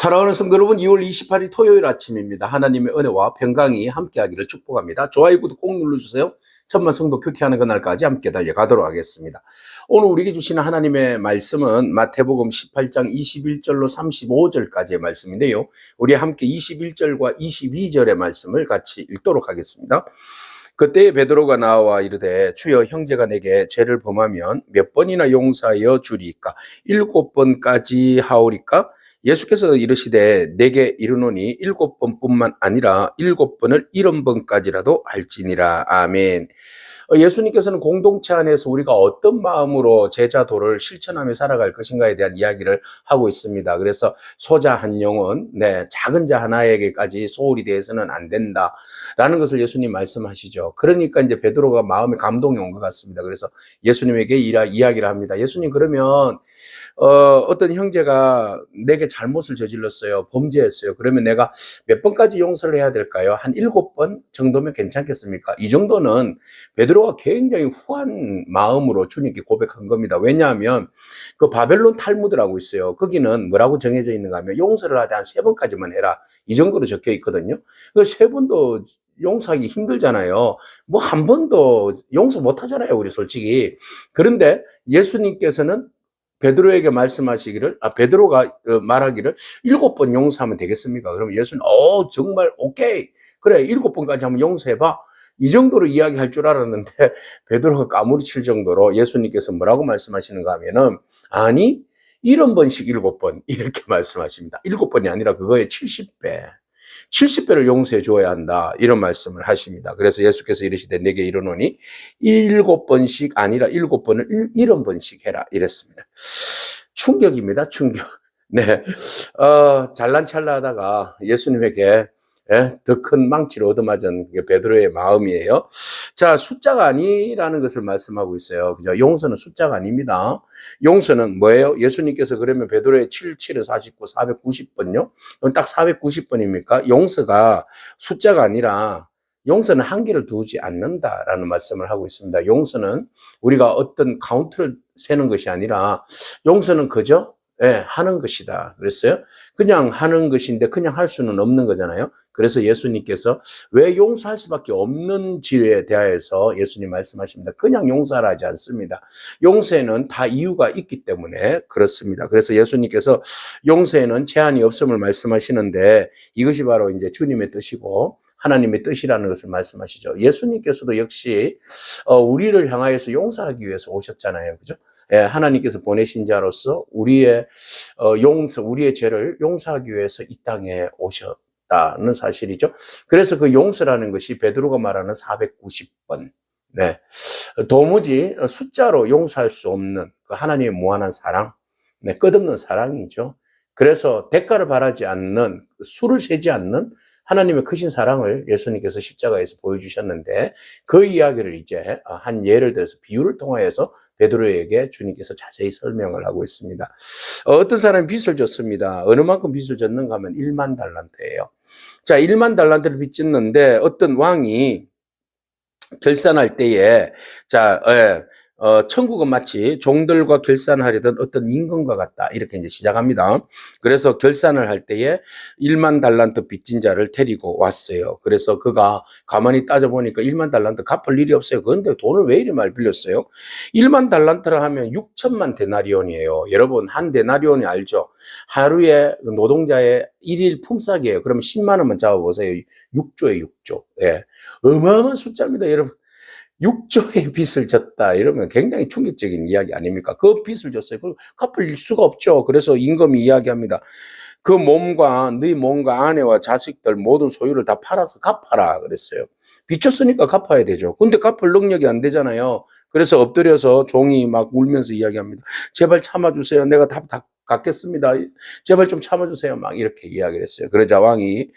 사랑하는 성도 여러분, 2월 28일 토요일 아침입니다. 하나님의 은혜와 평강이 함께하기를 축복합니다. 좋아요, 구독 꼭 눌러주세요. 천만 성도 큐티하는 그날까지 함께 달려가도록 하겠습니다. 오늘 우리에게 주시는 하나님의 말씀은 마태복음 18장 21절로 35절까지의 말씀인데요. 우리 함께 21절과 22절의 말씀을 같이 읽도록 하겠습니다. 그때 베드로가 나와 이르되 주여, 형제가 내게 죄를 범하면 몇 번이나 용서하여 주리이까? 7번까지 하오리까? 예수께서 이르시되 내게 이르노니 7번뿐만 아니라 7번을 70번까지라도 할지니라. 아멘. 예수님께서는 공동체 안에서 우리가 어떤 마음으로 제자도를 실천하며 살아갈 것인가에 대한 이야기를 하고 있습니다. 그래서 소자 한 영혼, 작은 자 하나에게까지 소홀히 대해서는 안 된다라는 것을 예수님 말씀하시죠. 그러니까 이제 베드로가 마음에 감동이 온 것 같습니다. 그래서 예수님에게 이야기를 합니다. 예수님, 그러면 어떤 형제가 내게 잘못을 저질렀어요. 범죄했어요. 그러면 내가 몇 번까지 용서를 해야 될까요? 한 7번 정도면 괜찮겠습니까? 이 정도는 베드로가 굉장히 후한 마음으로 주님께 고백한 겁니다. 왜냐하면 그 바벨론 탈무드라고 있어요. 거기는 뭐라고 정해져 있는가 하면 용서를 하되 한 3번까지만 해라, 이 정도로 적혀 있거든요. 그 3번도 용서하기 힘들잖아요. 뭐 한 번도 용서 못 하잖아요, 우리 솔직히. 그런데 예수님께서는 베드로에게 말씀하시기를, 베드로가 말하기를 7번 용서하면 되겠습니까? 그러면 예수는 정말 오케이, 그래 7번까지 한번 용서해봐, 이 정도로 이야기할 줄 알았는데 베드로가 까무리칠 정도로 예수님께서 뭐라고 말씀하시는가 하면은, 아니 70번씩 7번 이렇게 말씀하십니다. 7번이 아니라 그거의 70배를 용서해 줘야 한다, 이런 말씀을 하십니다. 그래서 예수께서 이르시되 내게 이르노니 7번씩 아니라 7번을 70번씩 해라, 이랬습니다. 충격입니다, 충격. 네, 잘난 찰나 하다가 예수님에게 더 큰 망치를 얻어맞은 베드로의 마음이에요. 자, 숫자가 아니라는 것을 말씀하고 있어요. 그죠? 용서는 숫자가 아닙니다. 용서는 뭐예요? 예수님께서 그러면 베드로의 7, 7은 49, 490번요? 딱 490번입니까? 용서가 숫자가 아니라 용서는 한계를 두지 않는다라는 말씀을 하고 있습니다. 용서는 우리가 어떤 카운트를 세는 것이 아니라 용서는 그저 하는 것이다 그랬어요. 그냥 하는 것인데 그냥 할 수는 없는 거잖아요. 그래서 예수님께서 왜 용서할 수밖에 없는지에 대하여서 예수님 말씀하십니다. 그냥 용서를 하지 않습니다. 용서에는 다 이유가 있기 때문에 그렇습니다. 그래서 예수님께서 용서에는 제한이 없음을 말씀하시는데, 이것이 바로 이제 주님의 뜻이고 하나님의 뜻이라는 것을 말씀하시죠. 예수님께서도 역시 우리를 향하여서 용서하기 위해서 오셨잖아요. 그죠? 하나님께서 보내신 자로서 우리의 우리의 죄를 용서하기 위해서 이 땅에 오셨다는 사실이죠. 그래서 그 용서라는 것이 베드로가 말하는 490번, 도무지 숫자로 용서할 수 없는 그 하나님의 무한한 사랑, 끝없는 사랑이죠. 그래서 대가를 바라지 않는, 수를 세지 않는 하나님의 크신 사랑을 예수님께서 십자가에서 보여주셨는데, 그 이야기를 이제 한 예를 들어서 비유를 통하여서 베드로에게 주님께서 자세히 설명을 하고 있습니다. 어떤 사람이 빚을 졌습니다. 어느 만큼 빚을 졌는가 하면 1만 달란트예요. 자, 1만 달란트를 빚 졌는데 어떤 왕이 결산할 때에, 천국은 마치 종들과 결산하려던 어떤 임금과 같다, 이렇게 이제 시작합니다. 그래서 결산을 할 때에 1만 달란트 빚진 자를 데리고 왔어요. 그래서 그가 가만히 따져보니까 1만 달란트 갚을 일이 없어요. 그런데 돈을 왜 이리 많이 빌렸어요? 1만 달란트라 하면 6천만 데나리온이에요. 여러분, 한 데나리온이 알죠? 하루에 노동자의 1일 품삯이에요. 그러면 10만 원만 잡아보세요. 6조에 6조. 어마어마한 숫자입니다, 여러분. 6조의 빚을 졌다, 이러면 굉장히 충격적인 이야기 아닙니까? 그 빚을 졌어요. 그럼 갚을 수가 없죠. 그래서 임금이 이야기합니다. 그 몸과 네 몸과 아내와 자식들 모든 소유를 다 팔아서 갚아라 그랬어요. 빚졌으니까 갚아야 되죠. 근데 갚을 능력이 안 되잖아요. 그래서 엎드려서 종이 막 울면서 이야기합니다. 제발 참아주세요. 내가 다 갚겠습니다. 제발 좀 참아주세요. 막 이렇게 이야기를 했어요. 그러자 왕이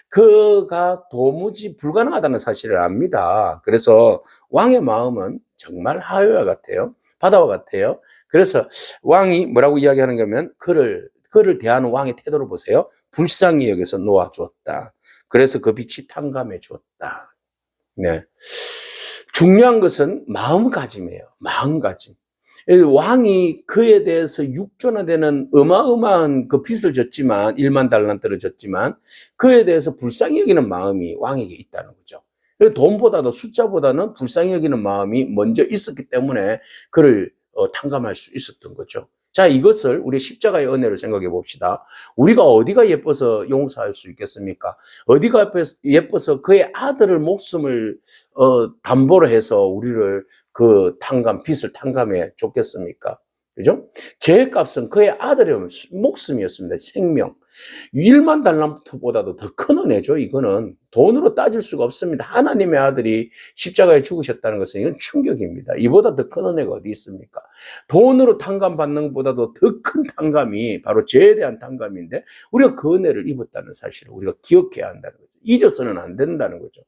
그가 도무지 불가능하다는 사실을 압니다. 그래서 왕의 마음은 정말 하여와 같아요. 바다와 같아요. 그래서 왕이 뭐라고 이야기하는 거면, 그를 대하는 왕의 태도를 보세요. 불쌍히 여기서 놓아주었다. 그래서 그 빛이 탕감해 주었다. 중요한 것은 마음가짐이에요. 마음가짐. 왕이 그에 대해서 6조나 되는 어마어마한 그 빚을 졌지만 1만 달란트를 졌지만 그에 대해서 불쌍히 여기는 마음이 왕에게 있다는 거죠. 돈보다도 숫자보다는 불쌍히 여기는 마음이 먼저 있었기 때문에 그를 탕감할 수 있었던 거죠. 자, 이것을 우리 십자가의 은혜를 생각해 봅시다. 우리가 어디가 예뻐서 용서할 수 있겠습니까? 어디가 예뻐서 그의 아들을 목숨을 담보로 해서 우리를 그 빚을 탕감해 줬겠습니까? 그죠? 죄의 값은 그의 아들의 목숨이었습니다. 생명. 1만 달란트보다도 더 큰 은혜죠. 이거는 돈으로 따질 수가 없습니다. 하나님의 아들이 십자가에 죽으셨다는 것은 이건 충격입니다. 이보다 더 큰 은혜가 어디 있습니까? 돈으로 탕감받는 것보다도 더 큰 탕감이 바로 죄에 대한 탕감인데 우리가 그 은혜를 입었다는 사실을 우리가 기억해야 한다는 거죠. 잊어서는 안 된다는 거죠.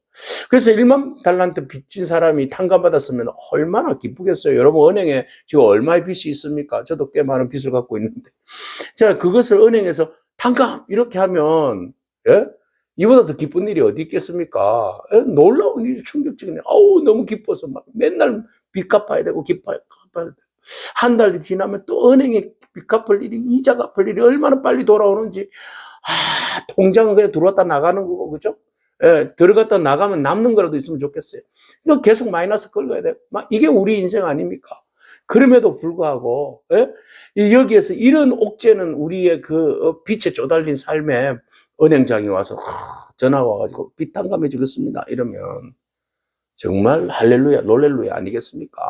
그래서 1만 달란트 빚진 사람이 탕감받았으면 얼마나 기쁘겠어요. 여러분 은행에 지금 얼마의 빚이 있습니까? 저도 꽤 많은 빚을 갖고 있는데 자, 그것을 은행에서 탕감 이렇게 하면 예? 이보다 더 기쁜 일이 어디 있겠습니까? 예? 놀라운 일이 충격적이네. 아우 너무 기뻐서 막 맨날 빚 갚아야 되고 갚아야 되고 한 달이 지나면 또 은행에 빚 갚을 일이 이자 갚을 일이 얼마나 빨리 돌아오는지 통장은 그냥 들어왔다 나가는 거고 그죠? 예, 들어갔다 나가면 남는 거라도 있으면 좋겠어요. 이거 계속 마이너스 긁어야 돼요. 막 이게 우리 인생 아닙니까? 그럼에도 불구하고 예? 여기에서 이런 옥죄는 우리의 그 빛에 쪼달린 삶에 은행장이 와서 전화 와가지고 빚 탕감해 주겠습니다. 이러면 정말 할렐루야, 롤렐루야 아니겠습니까?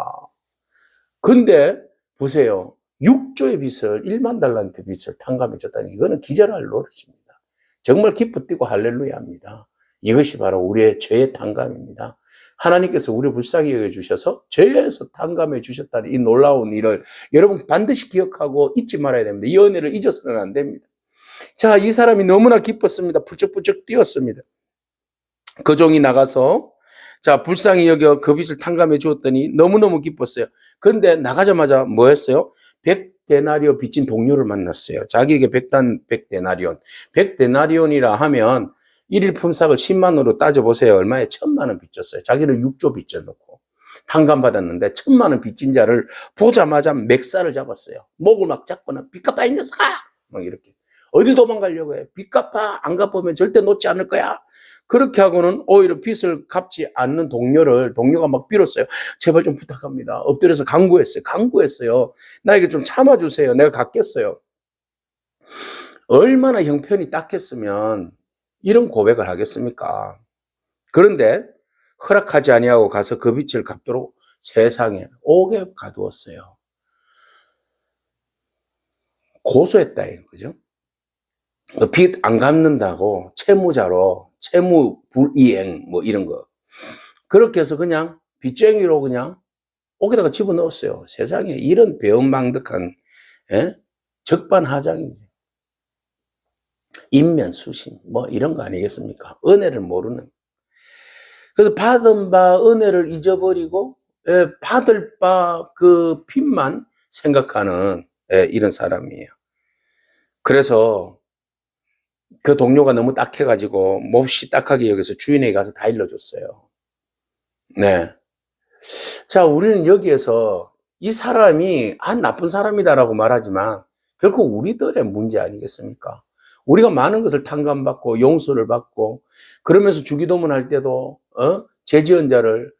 근데 보세요. 6조의 빚을 1만 달란트 빚을 탕감해 줬다니 이거는 기절할 노릇입니다. 정말 기뻐 뛰고 할렐루야 합니다. 이것이 바로 우리의 죄의 탕감입니다. 하나님께서 우리 불쌍히 여겨주셔서 죄에서 탕감해 주셨다는 이 놀라운 일을 여러분 반드시 기억하고 잊지 말아야 됩니다. 이 은혜를 잊어서는 안 됩니다. 자, 이 사람이 너무나 기뻤습니다. 부쩍부쩍 뛰었습니다. 그 종이 나가서 자, 불쌍히 여겨 그 빚을 탕감해 주었더니 너무너무 기뻤어요. 그런데 나가자마자 뭐 했어요? 100데나리온 빚진 동료를 만났어요. 자기에게 100데나리온. 100데나리온이라 하면 일일 품삯을 10만원으로 따져보세요. 얼마에? 1000만원 빚졌어요. 자기는 6조 빚져놓고 탕감받았는데 1000만원 빚진 자를 보자마자 맥살을 잡았어요. 목을 막 잡고는 빚 갚아 이 녀석아! 막 이렇게. 어디 도망가려고 해? 빚 갚아. 안 갚으면 절대 놓지 않을 거야. 그렇게 하고는 오히려 빚을 갚지 않는 동료가 막 빌었어요. 제발 좀 부탁합니다. 엎드려서 강구했어요. 나에게 좀 참아주세요. 내가 갚겠어요. 얼마나 형편이 딱했으면 이런 고백을 하겠습니까? 그런데 허락하지 아니하고 가서 그 빚을 갚도록 세상에 오게 가두었어요. 고소했다 이거죠. 빚 안 갚는다고 채무자로 채무 불이행 뭐 이런 거 그렇게 해서 그냥 빚쟁이로 그냥 옥에다가 집어넣었어요. 세상에 이런 배은망덕한 적반하장이지. 인면수심 뭐 이런 거 아니겠습니까? 은혜를 모르는. 그래서 받은 바 은혜를 잊어버리고 받을 바 그 빚만 생각하는 이런 사람이에요. 그래서 그 동료가 너무 딱해가지고 몹시 딱하게 여기서 주인에게 가서 다 일러줬어요. 네. 자, 우리는 여기에서 이 사람이 나쁜 사람이다라고 말하지만 결코 우리들의 문제 아니겠습니까? 우리가 많은 것을 탕감받고 용서를 받고 그러면서 주기도문 할 때도 죄 지은 자를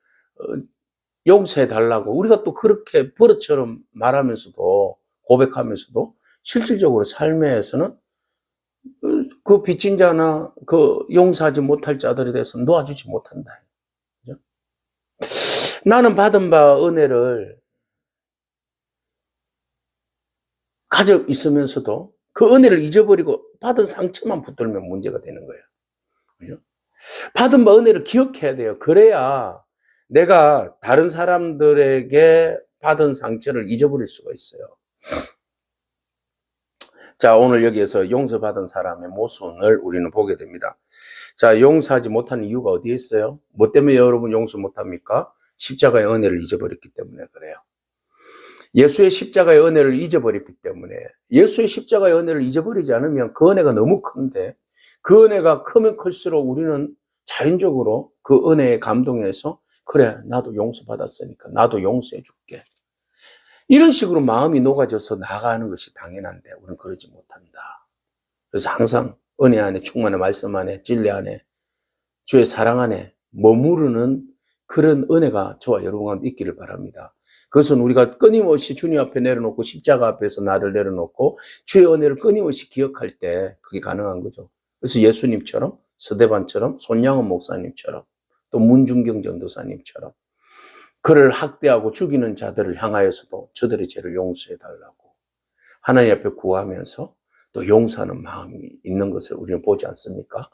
용서해 달라고 우리가 또 그렇게 버릇처럼 말하면서도 고백하면서도 실질적으로 삶에서는 그 빚진 자나 그 용서하지 못할 자들에 대해서 놓아주지 못한다. 그죠? 나는 받은 바 은혜를 가져 있으면서도 그 은혜를 잊어버리고 받은 상처만 붙들면 문제가 되는 거예요. 그죠? 받은 바 은혜를 기억해야 돼요. 그래야 내가 다른 사람들에게 받은 상처를 잊어버릴 수가 있어요. 자, 오늘 여기에서 용서받은 사람의 모순을 우리는 보게 됩니다. 자, 용서하지 못하는 이유가 어디에 있어요? 뭐 때문에 여러분 용서 못합니까? 십자가의 은혜를 잊어버렸기 때문에 그래요. 예수의 십자가의 은혜를 잊어버렸기 때문에 예수의 십자가의 은혜를 잊어버리지 않으면 그 은혜가 너무 큰데 그 은혜가 크면 클수록 우리는 자연적으로 그 은혜에 감동해서 그래 나도 용서받았으니까 나도 용서해 줄게. 이런 식으로 마음이 녹아져서 나아가는 것이 당연한데 우리는 그러지 못한다. 그래서 항상 은혜 안에 충만한 말씀 안에 진리 안에 주의 사랑 안에 머무르는 그런 은혜가 저와 여러분 가운데 있기를 바랍니다. 그것은 우리가 끊임없이 주님 앞에 내려놓고 십자가 앞에서 나를 내려놓고 주의 은혜를 끊임없이 기억할 때 그게 가능한 거죠. 그래서 예수님처럼 스데반처럼 손양원 목사님처럼 또 문중경 전도사님처럼 그를 학대하고 죽이는 자들을 향하여서도 저들의 죄를 용서해 달라고 하나님 앞에 구하면서 또 용서하는 마음이 있는 것을 우리는 보지 않습니까?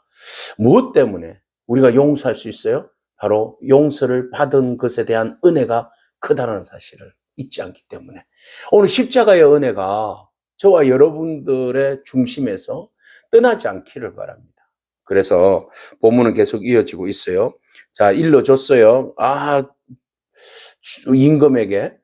무엇 때문에 우리가 용서할 수 있어요? 바로 용서를 받은 것에 대한 은혜가 크다는 사실을 잊지 않기 때문에 오늘 십자가의 은혜가 저와 여러분들의 중심에서 떠나지 않기를 바랍니다. 그래서 본문은 계속 이어지고 있어요. 자, 일러줬어요. 임금에게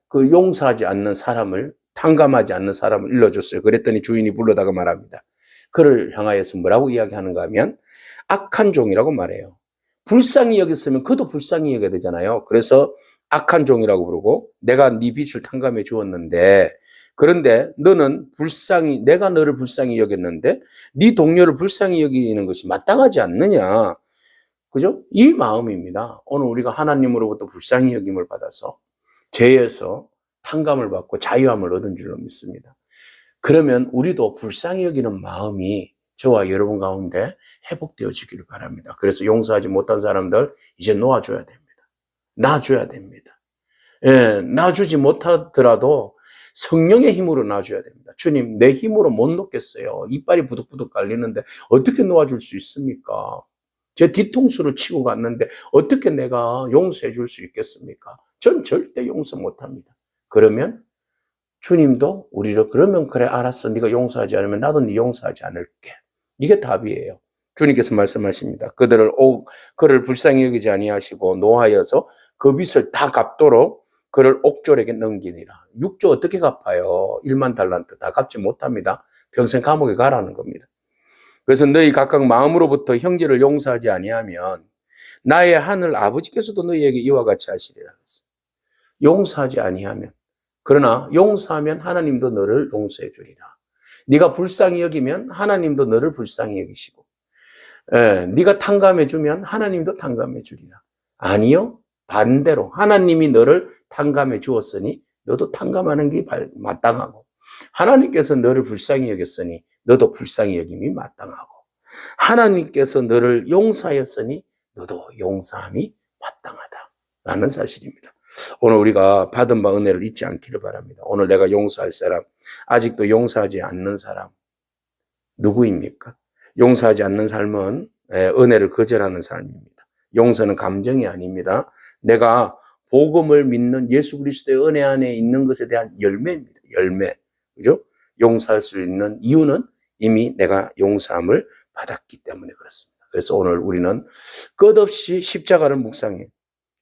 그 용서하지 않는 사람을 탕감하지 않는 사람을 일러줬어요. 그랬더니 주인이 불러다가 말합니다. 그를 향하여서 뭐라고 이야기하는가 하면 악한 종이라고 말해요. 불쌍히 여겼으면 그도 불쌍히 여겨야 되잖아요. 그래서 악한 종이라고 부르고 내가 네 빚을 탕감해 주었는데 그런데 너는 내가 너를 불쌍히 여겼는데 네 동료를 불쌍히 여기는 것이 마땅하지 않느냐. 그죠? 이 마음입니다. 오늘 우리가 하나님으로부터 불쌍히 여김을 받아서 죄에서 탕감을 받고 자유함을 얻은 줄로 믿습니다. 그러면 우리도 불쌍히 여기는 마음이 저와 여러분 가운데 회복되어지기를 바랍니다. 그래서 용서하지 못한 사람들 이제 놓아줘야 됩니다. 놔줘야 됩니다. 놔주지 못하더라도 성령의 힘으로 놔줘야 됩니다. 주님, 내 힘으로 못 놓겠어요. 이빨이 부득부득 갈리는데 어떻게 놓아줄 수 있습니까? 제 뒤통수를 치고 갔는데 어떻게 내가 용서해 줄 수 있겠습니까? 전 절대 용서 못합니다. 그러면 주님도 우리를 그러면 그래 알았어. 네가 용서하지 않으면 나도 네 용서하지 않을게. 이게 답이에요. 주님께서 말씀하십니다. 그를 불쌍히 여기지 아니하시고 노하여서 그 빚을 다 갚도록 그를 옥졸에게 넘기니라. 6조 어떻게 갚아요? 1만 달란트 다 갚지 못합니다. 평생 감옥에 가라는 겁니다. 그래서 너희 각각 마음으로부터 형제를 용서하지 아니하면 나의 하늘 아버지께서도 너희에게 이와 같이 하시리라. 용서하지 아니하면 그러나 용서하면 하나님도 너를 용서해 주리라. 네가 불쌍히 여기면 하나님도 너를 불쌍히 여기시고 네가 탕감해 주면 하나님도 탕감해 주리라. 아니요. 반대로 하나님이 너를 탕감해 주었으니 너도 탕감하는 게 마땅하고 하나님께서 너를 불쌍히 여겼으니 너도 불쌍히 여김이 마땅하고 하나님께서 너를 용서하였으니 너도 용서함이 마땅하다라는 사실입니다. 오늘 우리가 받은 바 은혜를 잊지 않기를 바랍니다. 오늘 내가 용서할 사람, 아직도 용서하지 않는 사람 누구입니까? 용서하지 않는 삶은 은혜를 거절하는 삶입니다. 용서는 감정이 아닙니다. 내가 복음을 믿는 예수 그리스도의 은혜 안에 있는 것에 대한 열매입니다. 열매. 그죠? 용서할 수 있는 이유는 이미 내가 용서함을 받았기 때문에 그렇습니다. 그래서 오늘 우리는 끝없이 십자가를 묵상해요.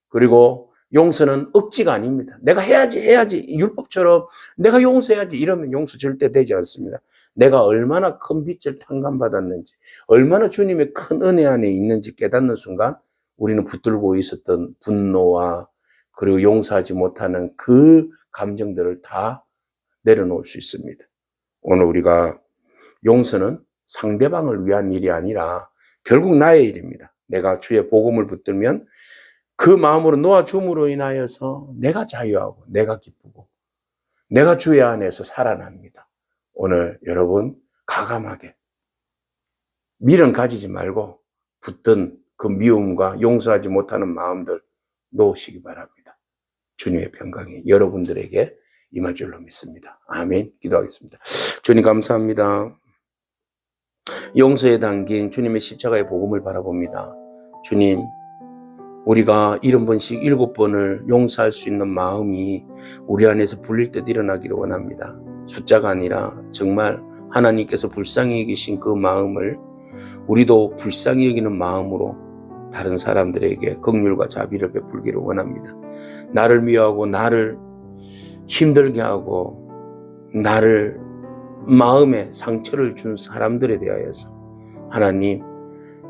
그리고 용서는 억지가 아닙니다. 내가 해야지 율법처럼 내가 용서해야지 이러면 용서 절대 되지 않습니다. 내가 얼마나 큰 빚을 탕감받았는지 얼마나 주님의 큰 은혜 안에 있는지 깨닫는 순간 우리는 붙들고 있었던 분노와 그리고 용서하지 못하는 그 감정들을 다 내려놓을 수 있습니다. 오늘 우리가 용서는 상대방을 위한 일이 아니라 결국 나의 일입니다. 내가 주의 복음을 붙들면 그 마음으로 놓아줌으로 인하여서 내가 자유하고 내가 기쁘고 내가 주의 안에서 살아납니다. 오늘 여러분 가감하게 미련 가지지 말고 붙든 그 미움과 용서하지 못하는 마음들 놓으시기 바랍니다. 주님의 평강이 여러분들에게 임할 줄로 믿습니다. 아멘. 기도하겠습니다. 주님 감사합니다. 용서에 담긴 주님의 십자가의 복음을 바라봅니다. 주님, 우리가 70번씩 7번을 용서할 수 있는 마음이 우리 안에서 불릴 듯 일어나기를 원합니다. 숫자가 아니라 정말 하나님께서 불쌍히 여기신 그 마음을 우리도 불쌍히 여기는 마음으로 다른 사람들에게 긍휼과 자비를 베풀기를 원합니다. 나를 미워하고 나를 힘들게 하고 나를 마음에 상처를 준 사람들에 대하여서 하나님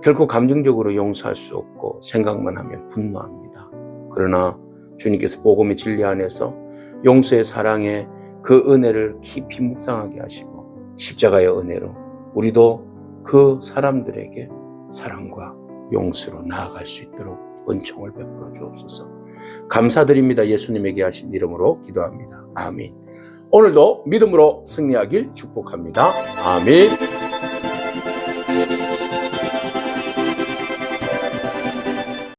결코 감정적으로 용서할 수 없고 생각만 하면 분노합니다. 그러나 주님께서 복음의 진리 안에서 용서의 사랑의 그 은혜를 깊이 묵상하게 하시고 십자가의 은혜로 우리도 그 사람들에게 사랑과 용서로 나아갈 수 있도록 은총을 베풀어 주옵소서. 감사드립니다. 예수님에게 하신 이름으로 기도합니다. 아멘. 오늘도 믿음으로 승리하길 축복합니다. 아멘.